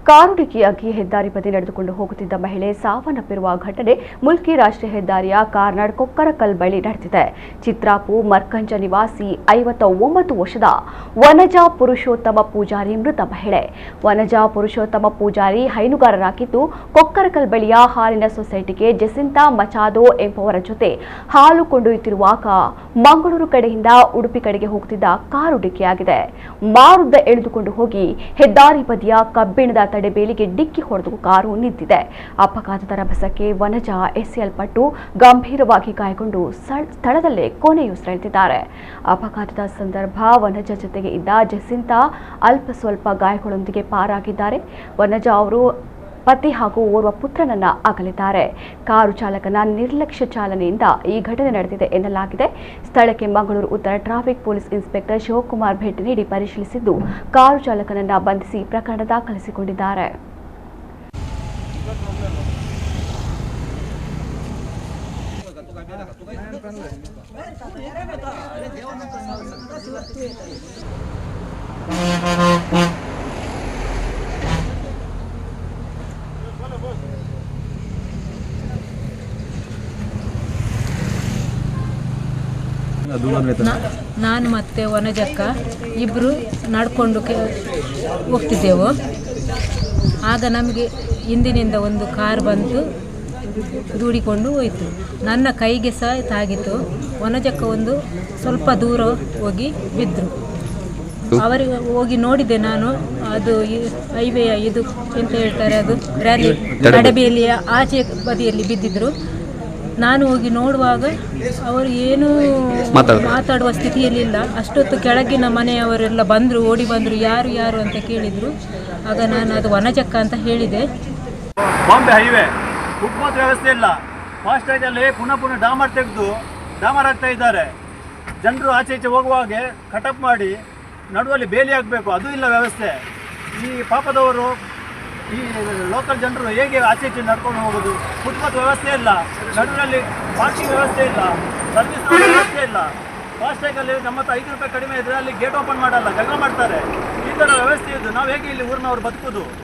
Car ಡಿಕ್ಕಿಯಾಗಿ ಹೆದ್ದಾರಿ ಬದಿ ನಡೆದುಕೊಂಡು ಹೋಗುತ್ತಿದ್ದ ಮಹಿಳೆ ಸಾವನ್ನಪ್ಪಿರುವ ಘಟನೆ ಮುಲ್ಕಿ ರಾಷ್ಟ್ರೀಯ ಹೆದ್ದಾರಿಯ ಕಾರ್ನಾಡ್ ಕೊಕ್ಕರಕಲ್ ಬಳಿ ನಡೆದಿದೆ. ಚಿತ್ರಾಪು ಮರ್ಕಂಜ ನಿವಾಸಿ 59 ವರ್ಷದ ವನಜಾ ಪುರುಷೋತ್ತಮ ಪೂಜಾರಿ ಮೃತ ಮಹಿಳೆ. ವನಜಾ ಪುರುಷೋತ್ತಮ ಪೂಜಾರಿ ಹೈನುಗಾರರಾಗಿದ್ದು, ಕೊಕ್ಕರಕಲ್ ಬಳಿಯ ಹಾಲಿನ ಸೊಸೈಟಿಗೆ ಜೆಸಿಂತಾ ಮಚಾದೋ ಎಂಬುವರ ಜೊತೆ ಹಾಲು ಕೊಂಡೊಯ್ಯುತ್ತಿರುವಾಗ ಮಂಗಳೂರು ಕಡೆಯಿಂದ ಉಡುಪಿ ಕಡೆಗೆ ಹೋಗುತ್ತಿದ್ದ ಕಾರು ಡಿಕ್ಕಿಯಾಗಿದೆ. ಮಾರುದ್ದ ಎಳೆದುಕೊಂಡು ಹೋಗಿ ಹೆದ್ದಾರಿ ಬದಿಯ ಕಬ್ಬಿಣದ ತಡೆಬೇಲಿಗೆ ಡಿಕ್ಕಿ ಹೊಡೆದು ಕಾರು ನಿಂತಿದೆ. ಅಪಘಾತದ ರಭಸಕ್ಕೆ ವನಜಾ ಎಸೆಯಲ್ಪಟ್ಟು ಗಂಭೀರವಾಗಿ ಗಾಯಗೊಂಡು ಸ್ಥಳದಲ್ಲೇ ಕೊನೆಯುಸಿರೆಳೆದಿದ್ದಾರೆ. ಅಪಘಾತದ ಸಂದರ್ಭ ವನಜಾ ಜೊತೆಗೆ ಇದ್ದ ಜೆಸಿಂತಾ ಅಲ್ಪ ಸ್ವಲ್ಪ ಗಾಯಗಳೊಂದಿಗೆ ಪಾರಾಗಿದ್ದಾರೆ. ವನಜಾ ಅವರು ಪತಿ ಹಾಗೂ ಓರ್ವ ಪುತ್ರನನ್ನ ಅಗಲಿದ್ದಾರೆ. ಕಾರು ಚಾಲಕನ ನಿರ್ಲಕ್ಷ್ಯ ಚಾಲನೆಯಿಂದ ಈ ಘಟನೆ ನಡೆದಿದೆ ಎನ್ನಲಾಗಿದೆ. ಸ್ಥಳಕ್ಕೆ ಮಂಗಳೂರು ಉತ್ತರ ಟ್ರಾಫಿಕ್ ಪೊಲೀಸ್ ಇನ್ಸ್ಪೆಕ್ಟರ್ ಶಿವಕುಮಾರ್ ಭೇಟಿ ನೀಡಿ ಪರಿಶೀಲಿಸಿದ್ದು, ಕಾರು ಚಾಲಕನನ್ನ ಬಂಧಿಸಿ ಪ್ರಕರಣ ದಾಖಲಿಸಿಕೊಂಡಿದ್ದಾರೆ. ನಾನು ಮತ್ತೆ ವನಜಕ್ಕ ಇಬ್ಬರು ನಡ್ಕೊಂಡು ಹೋಗ್ತಿದ್ದೆವು. ಆಗ ನಮಗೆ ಹಿಂದಿನಿಂದ ಒಂದು ಕಾರ್ ಬಂತು, ದೂಡಿಕೊಂಡು ಹೋಯಿತು. ನನ್ನ ಕೈಗೆ ಸಹ ತಾಗಿತು. ವನಜಕ್ಕ ಒಂದು ಸ್ವಲ್ಪ ದೂರ ಹೋಗಿ ಬಿದ್ದರು. ಅವರಿಗೆ ಹೋಗಿ ನೋಡಿದೆ ನಾನು. ಅದು ಹೈವೇಯ ಇದು ಎಂತ ಹೇಳ್ತಾರೆ, ಅದು ರ್ಯಾಲಿ ತಡೆಬೇಲಿಯ ಆಚೆ ಬದಿಯಲ್ಲಿ ಬಿದ್ದಿದ್ರು. ನಾನು ಹೋಗಿ ನೋಡುವಾಗ ಅವರು ಏನೂ ಮಾತಾಡುವ ಸ್ಥಿತಿಯಲ್ಲಿಲ್ಲ. ಅಷ್ಟೊತ್ತು ಕೆಳಗಿನ ಮನೆಯವರೆಲ್ಲ ಬಂದರು, ಓಡಿ ಬಂದರು, ಯಾರು ಯಾರು ಅಂತ ಕೇಳಿದರು. ಆಗ ನಾನು ಅದು ವನಜಕ್ಕ ಅಂತ ಹೇಳಿದೆ. ಬಾಂಬೆ ಹೈವೇ ಫುಟ್ಪಾತ್ ವ್ಯವಸ್ಥೆ ಇಲ್ಲ. ಫಾಸ್ಟ್ಯಾಗಲ್ಲಿ ಪುನಃ ಡಾಮರ್ ಆಗ್ತಾ ಇದ್ದಾರೆ. ಜನರು ಆಚೆ ಈಚೆ ಹೋಗುವಾಗೆ ಕಟಪ್ ಮಾಡಿ ನಡುವಲ್ಲಿ ಬೇಲಿ ಹಾಕಬೇಕು, ಅದು ಇಲ್ಲ ವ್ಯವಸ್ಥೆ. ಈ ಪಾಪದವರು, ಈ ಲೋಕಲ್ ಜನರು ಹೇಗೆ ಆಚೆ ಈಚೆ ನಡ್ಕೊಂಡು ಹೋಗೋದು? ಫುಟ್ಪಾತ್ ವ್ಯವಸ್ಥೆ ಇಲ್ಲ, ನಡುವಿನಲ್ಲಿ ಪಾರ್ಕಿಂಗ್ ವ್ಯವಸ್ಥೆ ಇಲ್ಲ, ಸರ್ವಿಸ್ ವ್ಯವಸ್ಥೆ ಇಲ್ಲ. ಫಾಸ್ಟ್ಯಾಗಲ್ಲಿ ನಮ್ಮ ಹತ್ರ 5 ರೂಪಾಯಿ ಕಡಿಮೆ ಇದ್ದರೆ ಅಲ್ಲಿ ಗೇಟ್ ಓಪನ್ ಮಾಡಲ್ಲ, ಜಗಳ ಮಾಡ್ತಾರೆ. ಈ ಥರ ವ್ಯವಸ್ಥೆ ಇದ್ದು ನಾವು ಹೇಗೆ ಇಲ್ಲಿ ಊರಿನವ್ರು ಬದುಕೋದು?